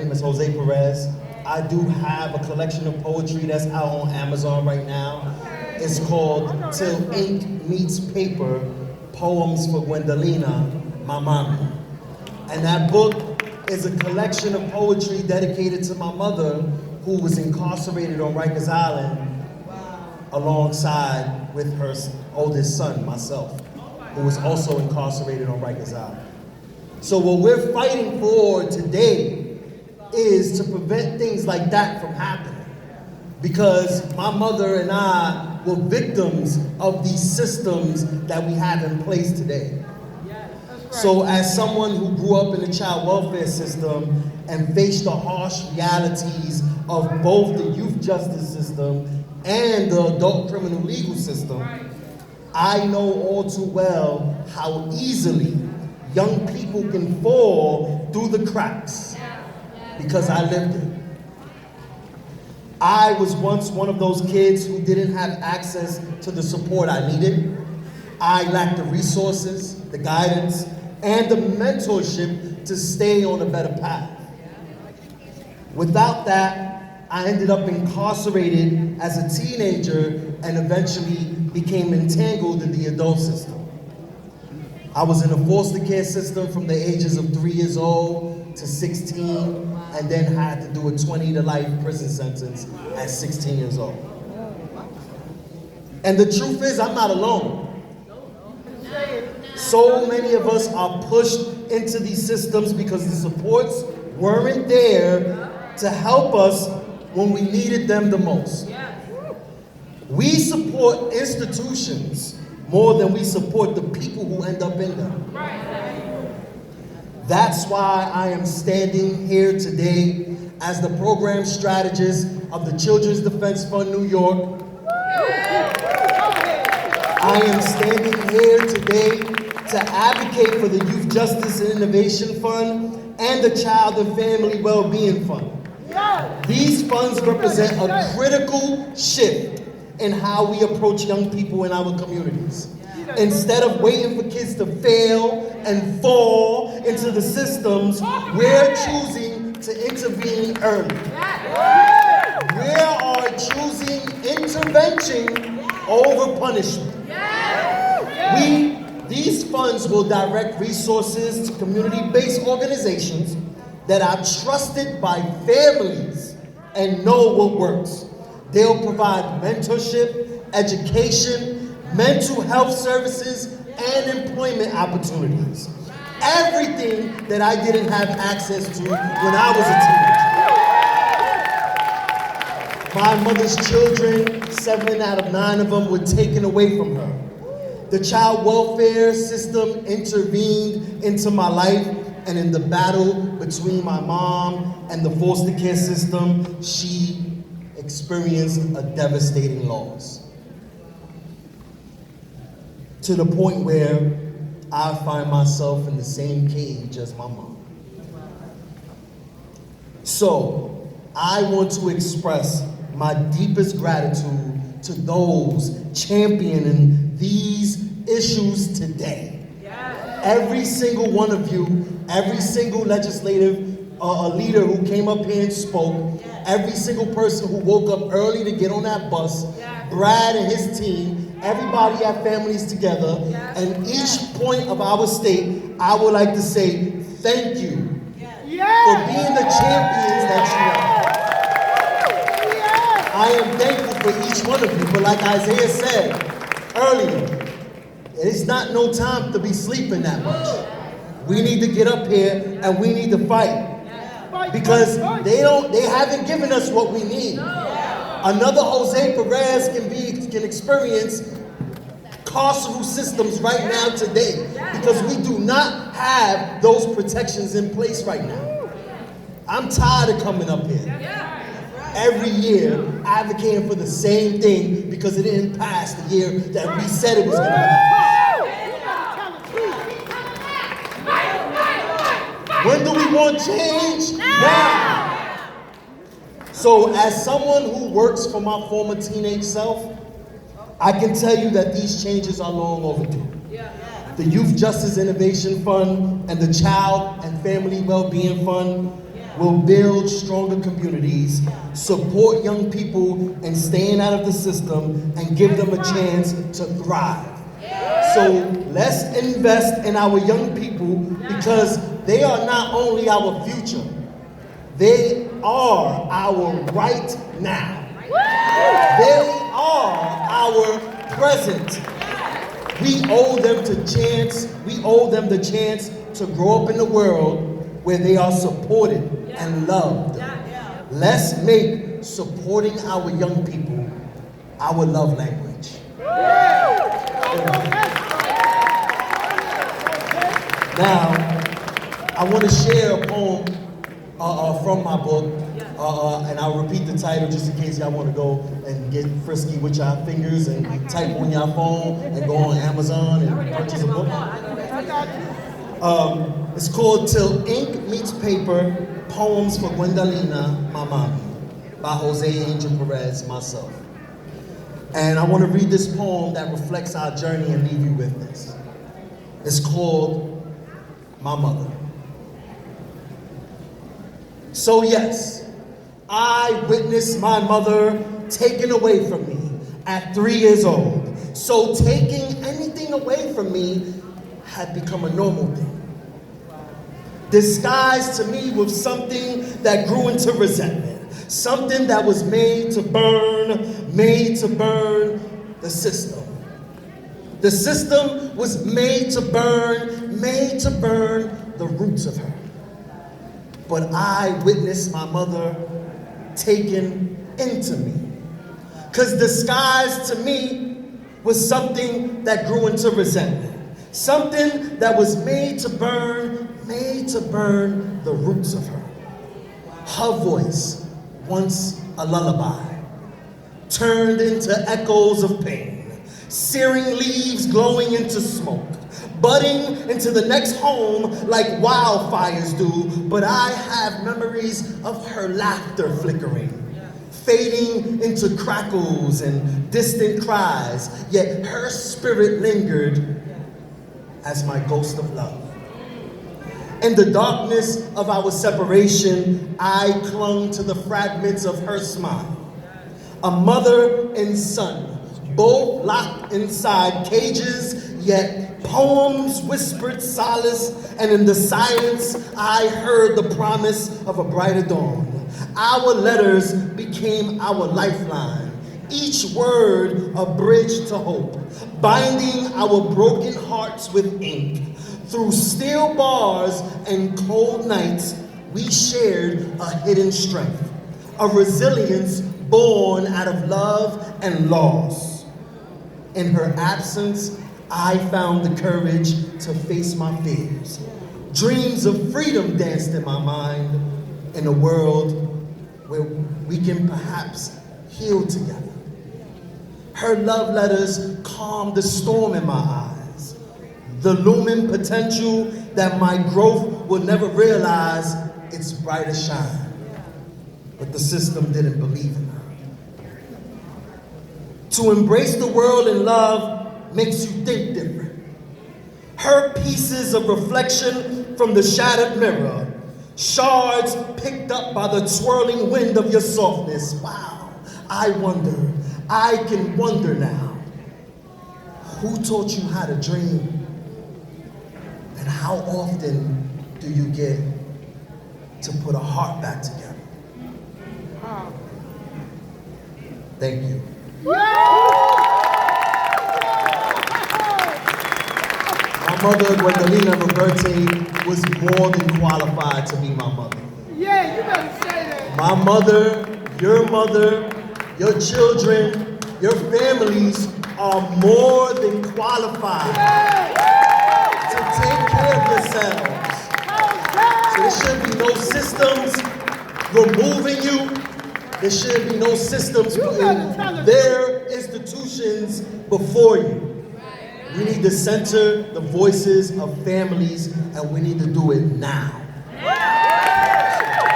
name is José Pérez. I do have a collection of poetry that's out on Amazon right now. It's called Till Ink Meets Paper, Poems for Gwendolina, my mommy. And that book is a collection of poetry dedicated to my mother, who was incarcerated on Rikers Island alongside with her oldest son, myself, who was also incarcerated on Rikers Island. So what we're fighting for today is to prevent things like that from happening. Because my mother and I were victims of these systems that we have in place today. So as someone who grew up in the child welfare system and faced the harsh realities of both the youth justice system and the adult criminal legal system, I know all too well how easily young people can fall through the cracks because I lived it. I was once one of those kids who didn't have access to the support I needed. I lacked the resources, the guidance, and the mentorship to stay on a better path. Without that, I ended up incarcerated as a teenager and eventually became entangled in the adult system. I was in a foster care system from the ages of 3 years old to 16, and then had to do a 20 to life prison sentence at 16 years old. And the truth is, I'm not alone. So many of us are pushed into these systems because the supports weren't there to help us when we needed them the most. We support institutions more than we support the people who end up in them. That's why I am standing here today as the program strategist of the Children's Defense Fund New York. I am standing here today to advocate for the Youth Justice and Innovation Fund and the Child and Family Wellbeing Fund. These funds represent a critical shift in how we approach young people in our communities. Instead of waiting for kids to fail and fall into the systems, we're choosing to intervene early. We are choosing intervention over punishment. These funds will direct resources to community-based organizations that are trusted by families and know what works. They'll provide mentorship, education, mental health services, and employment opportunities. Everything that I didn't have access to when I was a teenager. My mother's children, 7 out of 9 of them, were taken away from her. The child welfare system intervened into my life, and in the battle between my mom and the foster care system, she experienced a devastating loss. To the point where I find myself in the same cage as my mom. So, I want to express my deepest gratitude to those championing these issues today. Every single one of you, every single legislative leader who came up here and spoke, every single person who woke up early to get on that bus, Brad and his team, everybody at Families Together, and each point of our state, I would like to say thank you for being the champions that you are. I am thankful for each one of you, but like Isaiah said earlier, it's not no time to be sleeping that much. We need to get up here and we need to fight. Because they haven't given us what we need. Another José Pérez can experience carceral systems right now today because we do not have those protections in place right now. I'm tired of coming up here every year advocating for the same thing because it didn't pass the year that we said it was going to pass. When do we want change? Now. So as someone who works for my former teenage self, I can tell you that these changes are long overdue. The Youth Justice Innovation Fund and the Child and Family Wellbeing Fund will build stronger communities, support young people in staying out of the system, and give them a chance to thrive. So let's invest in our young people because they are not only our future, they are our right now. They are our present. We owe them the chance to grow up in a world where they are supported and loved. Let's make supporting our young people our love language. Now, I want to share a poem from my book, and I'll repeat the title just in case y'all want to go and get frisky with your fingers and type on your phone and go on Amazon and purchase a book. It's called Till Ink Meets Paper, Poems for Gwendolina, My Mommy, by José Pérez, myself. And I want to read this poem that reflects our journey and leave you with this. It's called My Mother. So yes, I witnessed my mother taken away from me at 3 years old. So taking anything away from me had become a normal thing. Disguised to me with something that grew into resentment. Something that was made to burn the system. The system was made to burn the roots of her. But I witnessed my mother taken into me. Because disguised to me was something that grew into resentment. Something that was made to burn the roots of her. Her voice, once a lullaby, turned into echoes of pain, searing leaves glowing into smoke, budding into the next home like wildfires do. But I have memories of her laughter flickering, fading into crackles and distant cries, yet her spirit lingered as my ghost of love. In the darkness of our separation, I clung to the fragments of her smile. A mother and son, both locked inside cages, yet poems whispered solace, and in the silence, I heard the promise of a brighter dawn. Our letters became our lifeline, each word a bridge to hope, binding our broken hearts with ink. Through steel bars and cold nights, we shared a hidden strength, a resilience born out of love and loss. In her absence, I found the courage to face my fears. Dreams of freedom danced in my mind, in a world where we can perhaps heal together. Her love letters calmed the storm in my eyes, the looming potential that my growth will never realize its brightest shine. But the system didn't believe in her. To embrace the world in love makes you think different. Her pieces of reflection from the shattered mirror, shards picked up by the swirling wind of your softness. Wow, I can wonder now. Who taught you how to dream? And how often do you get to put a heart back together? Thank you. My mother, Gwendolina Roberti, was more than qualified to be my mother. Yeah, you better say that. My mother, your children, your families are more than qualified to take care of yourselves. So there should be no systems removing you. There should be no systems putting their institutions before you. We need to center the voices of families, and we need to do it now.